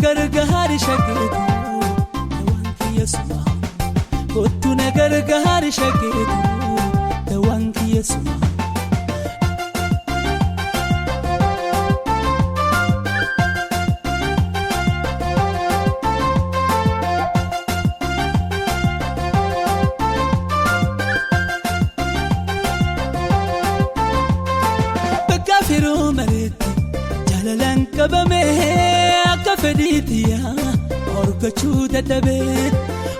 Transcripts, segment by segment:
nagargaari shageetu wanti yesuma kottu nagargaari shageetu wanti yesuma kabame akafeditia orgachu dadabe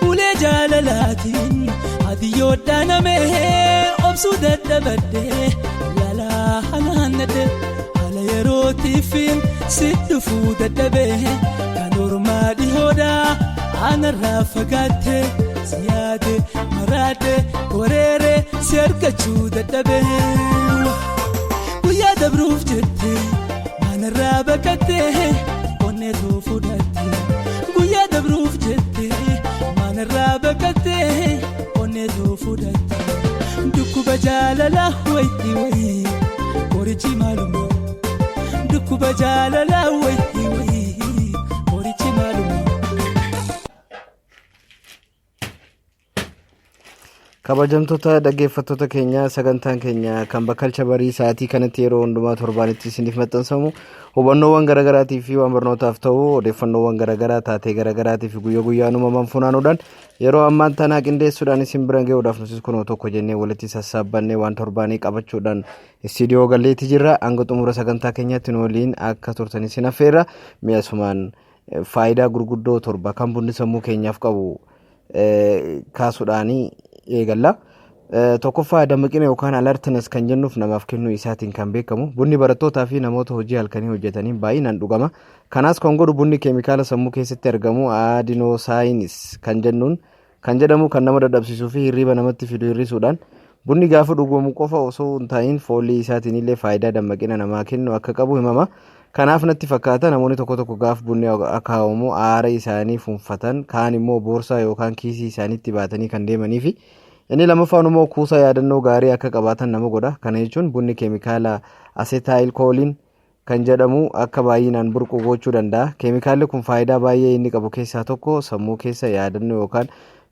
ule jalalatin adiyo daname obsu dadabade lala hananade ala yerotifin sidfu dadabe kanormadi hoda ana rafagate ziyade marade korere sergachu dadabe kuya dabruf jette Rabakate onne rufudate guya dabruf jette man rabakate onne rufudate dukuba jalala wayti way korichi maluma dukuba jalala wayti way korichi maluma kabajamtoota dhaggeeffattoota keenya sagantaan keenya kan bakkalcha barii sa'aatii kanatti yeroo hundumaa torbaanitti isiniif maxxansamu hubannoowwan garaagaraatii fi waan barnootaaf ta'u odeeffannoowwan garaagaraa taatee garaagaraatii fi guyyaa guyyaan uumamaan funaanuudhaan yeroo ammaan tanaa qindeessuudhaan isin bira ga'uudhaaf nutis kunoo tokko jennee walitti sassaabannee waan torbaanii qabachuudhaan istiidiyoo galleetti jirra. Hanga xumura sagantaa keenyaatti nu waliin akka turtan isin affeerra. Mi'asumaan faayidaa gurguddoo torba kan bunni sammuu keenyaaf qabu kaasuudhaanii eegalla. Tokkoffaa dammaqina yookaan alertness kan jennuuf namaaf kennuu isaatiin kan beekamu bunni barattootaa fi namoota hojii halkanii hojjetaniin baay'inaan dhugama. Kanaas kan godhu bunni keemikaala sammuu keessatti argamu adenosaayinis kan jedhamu kan nama dadhabsiisuu fi hirriba namatti fidu hir'isuudhaan bunni gaafa dhugamu qofa osoo hin ta'iin foolii isaatiin illee faayidaa dammaqina namaa kennu akka qabu himama. Kanaaf natti fakkaata namoonni tokko gaafa bunni akaa'amu aara isaanii funfatan kaan immoo boorsaa yookaan kiisii isaaniitti baatanii kan deemanii fi inni lammaffaan immoo kuusaa yaadannoo gaarii akka qabaatan nama godha. Kana jechuun bunni keemikaala asetaayilkooliin kan jedhamu akka baay'inaan burqu gochuu danda'a. Keemikaalli kun faayidaa baay'ee inni qabu keessaa tokko sammuu keessa yaadannoo yookaan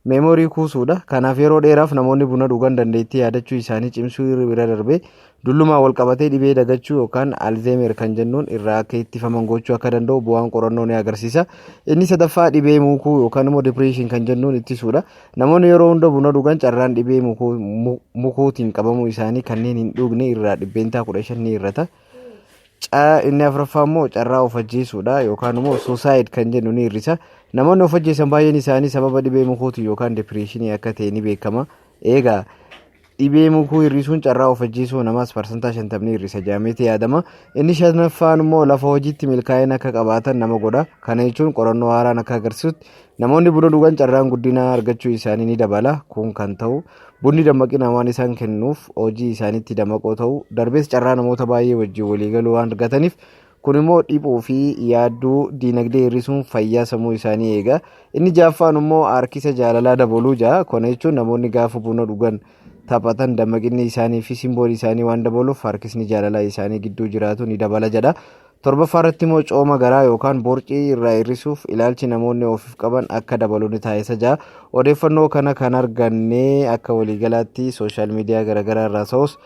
meemorii kuusuudha. Kanaaf yeroo dheeraaf namoonni buna dhugan dandeettii yaadachuu isaanii cimsuu bira darbee dullumaa wal qabatee dhibee dagachuu yookaan alzeemer kan jennuun irraa akka ittifaman gochuu akka danda'u bu'aan qorannoo ni agarsiisa. Inni sadaffaa dhibee mukuu yookaan immoo depression kan jennuun ittisuudha. Namoonni yeroo hunda buna dhugan carraan dhibee mukuutiin qabamuu isaanii kanneen hin dhugne irraa dhibbeentaa 15 ni hir'ata. Inni afuraffaa immoo carraa of ajjeesuudha yookaan immoo suicide kan jennu ni hir'isa. Namoonni of ajjeesan baay'een isaanii sababa dhibee mukuutiin yookaan depressionii akka ta'e ni beekama. Egaa dhibee mukuu hir'isuun carraa of ajjeesuu namaas parsantaa 50 ni hir'isa jedhameeti yaadama. Inni shanaffaan immoo lafa hojiitti milkaa'ina akka qabaatan nama godha. Kana jechuun qorannoo haaraan akka agarsiisutti namoonni buna dhugan carraan guddinaa argachuu isaanii ni dabala. Kun kan ta'u bunni dammaqina waan isaan kennuuf hojii isaaniitti dammaqoo ta'u darbees carraa namoota baay'ee wajjin waliigaluu waan argataniif kun immoo dhiphuu fi yaadduu diinagdee hir'isuun fayyaa sammuu isaanii eega. Inni ja'affaan immoo harkisa jaalalaa dabaluu ja'a. Kana jechuun namoonni gaafa buna dhugan taphatan dammaqinni isaanii fi simboolii isaanii waan dabaluuf harkisni jaalalaa isaanii gidduu jiraatu ni dabala jedha. Torbaffaa irratti immoo cooma garaa yookaan borcii irraa hir'isuuf ilaalchi namoonni ofiif qaban akka dabalu ni taasisa ja'a. Odeeffannoo kana kan argannee akka waliigalaatti sooshaal miidiyaa garaagaraa irraa ta'us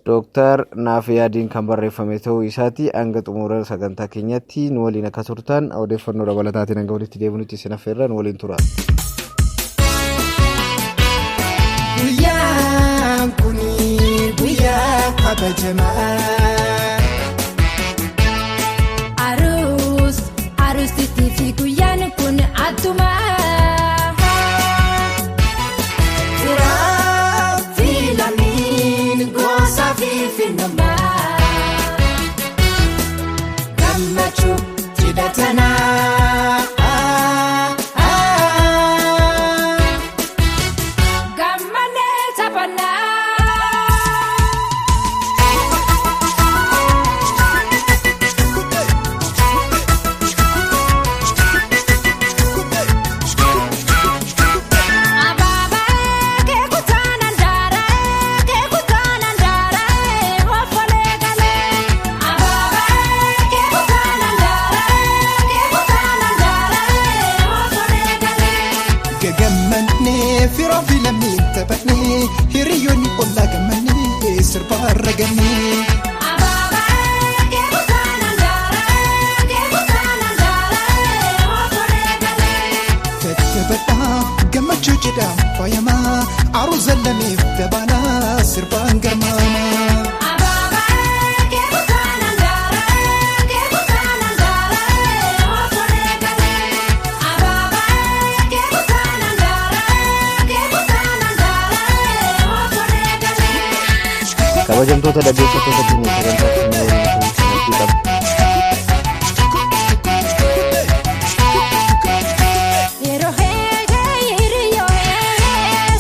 Dr. Naafiyaadiin kan barreeffame ta'uu isaati. Hanga xumura sagantaa keenyatti nu waliin akka turtan odeeffannoo dabalataatiin hanga walitti deebinutti isin affeerra nu waliin tura. Guyyaan kuni guyyaa kabajamaa. Aruusitti fi guyyaan kun attuma. Gammachu tidhatana gammane tapana cidhaan faayamaa aruusa lamiif dabalaa sirbaan garmaamaa. Kabajamtoota dhaggeeffattoota keenya sagantaa keenya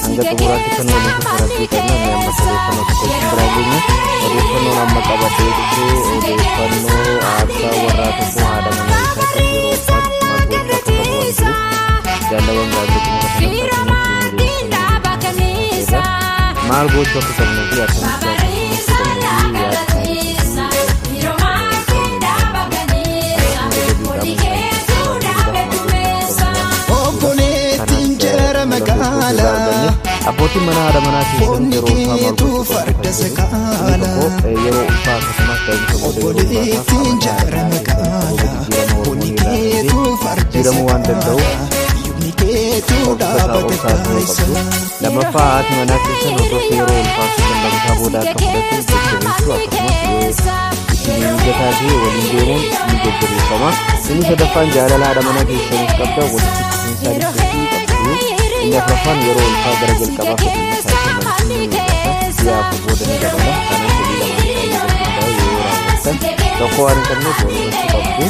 hanga xumuraatti kan waliin sosoraattii qabna. Inni amma odeeffannoo tokko isin biraa geenye odeeffannoon amma qabadhee dhufee odeeffannoo abbaa warraa tokko haadha manaa isaatti yeroo ulfaatu maal gochuu akka qabu waan jiruuf jaallaban gaazexii mata kanatti maal gochuu akka qabnuu fi akkamitti abbootiin mana haadha manaa keessatti yeroo ulfaa yeroo ulfaa akkasumas jijjiiramuu waan danda'uuf lammaffaa haati manaa keessan hordofii yeroo ulfaatu lammataa booda akka fudhatu jajjabeessuu akkasumas ittiin mijataa fi waliin deemuun ni jajjabeeffama. Inni sadaffaan jaalala haadha manaa keessaniif qabda walitti fufiinsaa dhiibbatti qabdu. Inni afuraffaan yeroo ulfaa gara jalqabaa fedhiin siyaafuu booda ni dabala. Kanaaf fedhii lamaan isaa yoo raawwattan tokko waan hin qabneef walirratti qabdu.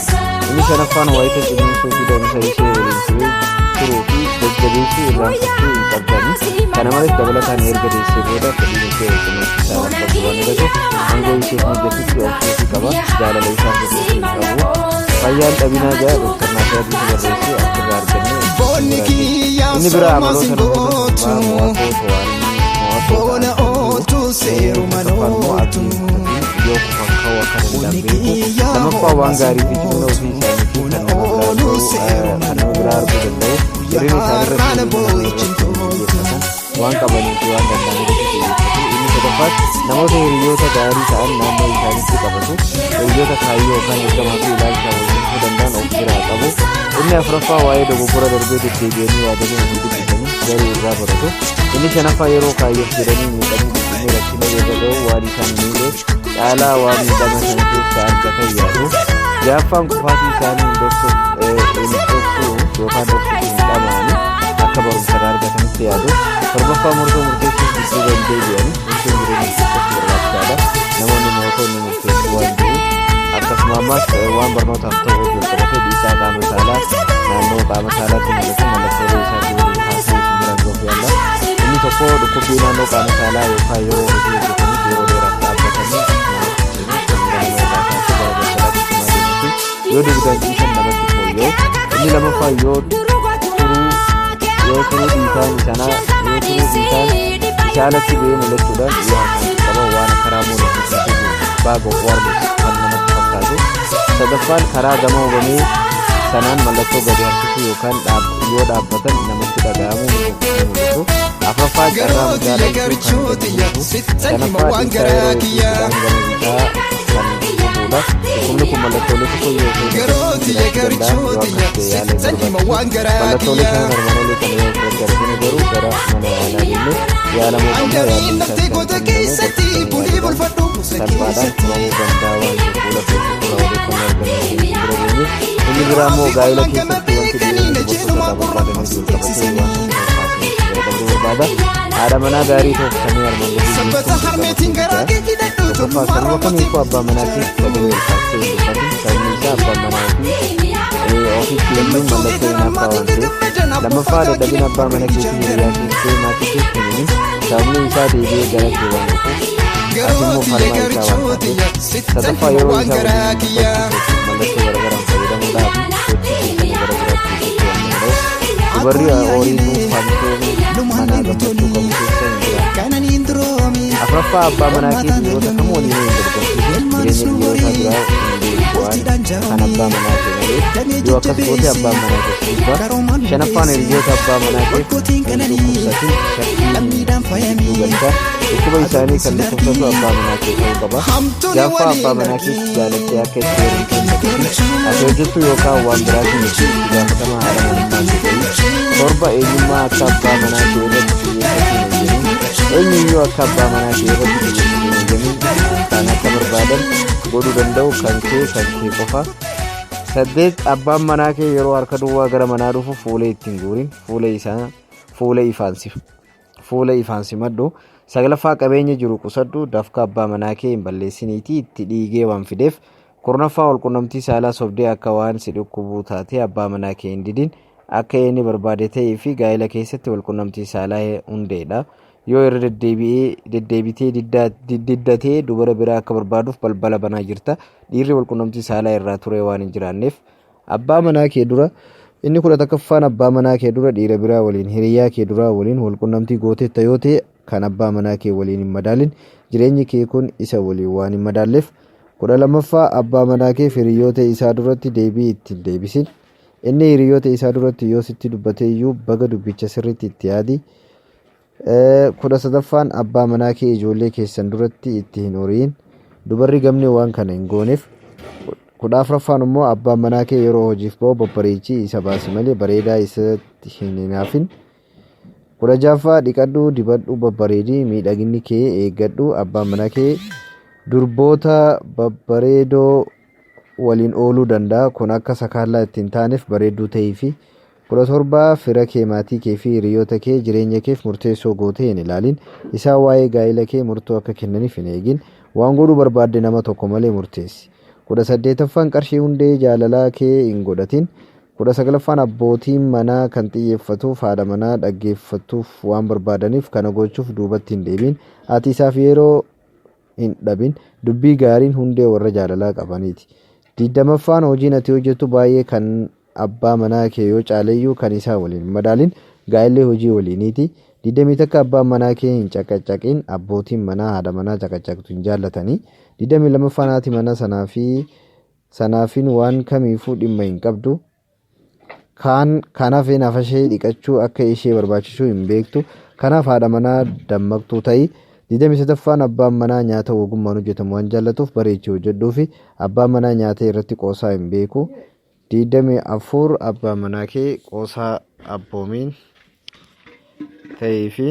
Inni shanaffaan waayita cimmiisuu fi damsa ishee waliin turuu fi jajjabeessuu irraanfachuu hin qabdani. Kana malees dabalataan erga deessee booda fedhiin ishee kunuunsisaa waan qabdu waan irratti hanga isheef mijatutti ofiisii qaba. Jaalala isaa fedhii hin qabu. Fayyaan dhabinaa jaa Dr. Naasir Adiis barreessee achirraa arganne. Inni biraa amaloota namoota boona ooltuu seeruma nootu yoo kufan kawwa kan hin dandeeku lammaffaa waan gaarii fi cimina ofii isaanii fi kan nama biraa arguu danda'u hirrina isaanii irratti waan qabanii fi waan danda'anitti xiyyeeffatu. Inni sadaffaatti namoota hiriyoota gaarii ta'an naannoo isaaniitti qabatu. Hiriyoota kaayyoo yookaan ergamaa fi ilaalcha waliin danda'an of biraa qabu. Inni afuraffaa waa'ee dogoggora darbee deddeebi'anii yaadanii hin dubbisanii garuu irraa baratu. Inni shanaffaa yeroo kaayyoof jedhanii miidhanii guddinni rakkina yoo ga'u waan isaan miidheef caalaa waan miidhama sana keessa argatan yaadu. Ja'affaan kufaatii isaanii hin dhoksu yookaan dhoksuuf hin dhama'anii akka barumsa argatanitti yaadu. Torbaffaa murtoo murteessuuf gidduu dandeebi'anii murteen jireenya keessatti barbaachisaadha. Namoonni mootonni murteessuu waan jiruuf akkasuma ammas waan barnootaaf ta'u hojii qabatee dhiisaa qaama saalaa naannoo qaama saalaatti mul'atu mallattoolee isaatii waliin kaasee isin bira ga'uuf yaalla. Inni tokko dhukkubbii naannoo qaama saalaa yookaan yeroo hojii hojjetaniif yeroo dheeraaf dhaabbatanii yoo dugdaan ciisan namatti fooyya'u. Inni lammaffaa yoo turuu dhiisaan isaalatti ba'ee mul'achuudhaan yoo hakan qaba waan karaa mul'atu baagoo warbu kan namatti fakkaatu. Sadaffaan karaa gama hubamee sanaan mallattoo gadi harkisuu yookaan yoo dhaabbatan namatti dhaga'amuu ni mul'isu. Afuraffaa carraa magaalaa jechuun kan mul'isu. Shanaffaa dhiisaa yeroo hojjechuudhaan gama bitaa kan fuudhuudha. Dhukkubni kun mallattoolee tokko yoo ta'u mallattoolee kana hormoolee kana yoo ofirratti arginu garuu gara mana yaalaa deemnee yaalamuu qabna. Yaalli isaa salphaadhaan tumamuu danda'a waan ta'eef fuula keessatti odeeffannoo argannuu bira geenye. Inni biraa immoo gaa'ela keessatti wanti dhiironni gosoota barbaadanii jiru qabatee waan fayyadamuu barbaada. Haadha manaa gaarii tooftanii armaan gadii tokkoffaa kanuma kamiifuu abbaa manaatiif sagalee ulfaastee hin dubbatin. Sababni isaa abbaan manaa ofiitti illee mallattoo hin abbaa waan ta'eef. Lammaffaa dadhabina abbaa mana keetii hiriyaa keessee maatii keessa hin sababni isaa deebi'ee gara kee waan dhufuuf immoo falmaa isaa waan taateef. Sadaffaa yeroo isaa waliin mallattoo garagaraan fayyadamuudhaaf hojii keessanii gara biraatti keessatti waan danda'u. Dubarri horii dhuunfaamtee manaa gammachuu qabu keessa hin jira. Afuraffaa abbaa manaa keetii dhiirota kamuu waliin hin dorgomsiisin jireenya dhiirotaa biraa waan kan abbaa manaa kee yoo akkas goote abbaan manaa keessa dhibba. Shanaffaan hiriyoota abbaa manaa keessa hin dhukkubsatin shakkii galcha. Dhukkuba isaanii kan dhukkubsatu abbaa manaa kee ta'uu qaba. Ja'affaa abbaa manaa keessa jaalattee akka itti heerumtee ati hojjettu yookaan waan biraatiin itti gaafatamaa haadha manaa kee ta'u. torba eenyummaa akka abbaa manaa kee irratti xiyyeeffachuu hin jennin eenyuyyuu akka abbaa manaa kee irratti xiyyeeffachuu hin jennin kan akka barbaadan godhuu danda'u kan kee qofa. 8 abbaan manaa kee yeroo harka duwwaa gara manaa dhufu fuula ittiin guurin fuula ifaan simadhu. 9ffaa qabeenya jiru qusadhu dafka abbaa manaa kee hin balleessiniitii itti dhiigee waan fideef. 10ffaa walqunnamtii saalaa sobdee akka waan si dhukkubuu taatee abbaa manaa kee hin didin akka inni barbaade ta'ee fi gaa'ela keessatti walqunnamtii saalaa hundeedha. Yoo irra deddeebitee diddatee dubara biraa akka barbaaduuf balbala banaa jirta. Dhiirri walqunnamtii saalaa irraa ture waan hin jiraanneef abbaa manaa kee dura inni 11ffaan abbaa manaa kee dura dhiira biraa waliin hiriyaa kee duraa waliin walqunnamtii gooteetta yoo ta'e kan abbaa manaa kee waliin hin madaalin jireenyi kee kun isa waliin waan hin madaalleef. 12ffaa abbaa manaa kee hiriyoota isaa duratti deebii ittiin deebisin. Inni hiriyoota isaa duratti yoo sitti dubbate iyyuu baga dubbicha sirriitti itti yaadi. 13ffaan abbaa manaa kee ijoollee keessan duratti itti hin horiin dubarri gamne waan kana hin gooneef. 14ffaan immoo abbaan manaa kee yeroo hojiif ba'u babbareechii isa baasi malee bareedaa isatti hin hinaafin. 16ffaa dhiqadhu dibadhu babbareedii miidhaginni kee eeggadhu abbaan manaa kee durboota babbareedoo waliin ooluu danda'a kun akka sakaallaa ittiin taaneef bareedduu ta'ii fi 17 fira kee maatii kee fi hiriyoota kee jireenya keef murteessoo gootee hin ilaalin isaan waa'ee gaa'ela kee murtoo akka kennaniif hin eegin waan godhuu barbaadde nama tokko malee murteessi. 18ffaan qarshii hundee jaalalaa kee hin godhatin. 19ffaan abbootiin manaa kan xiyyeeffatuuf haadha manaa dhaggeeffatuuf waan barbaadaniif kana gochuuf duubatti hin deebiin ati isaaf yeroo hin dhabin dubbii gaariin hundee warra jaalalaa qabaniiti. 20ffaan hojiin ati hojjettu baay'ee kan abbaa manaa kee yoo caaleeyyuu kan isaa waliin madaalin gaa'ellee hojii waliiniiti. 21 abbaan manaa kee hin caqacaqin abbootiin manaa haadha manaa caqacaqtu hin jaallatanii. 22ffaan haati manaa sanaafin waan kamiifuu dhimma hin qabdu. Kanaaf nafashee dhiqachuu akka ishee barbaachisuu hin beektu. Kanaaf haadha manaa dammaqtuu ta'i. 23ffaan abbaan manaa nyaata ogummaan hojjetamu waan jaallatuuf bareechee hojjedhuu fi abbaan manaa nyaata irratti qoosaa hin beeku. 24 abbaan manaa kee qoosaa abboomiin ta'ee fi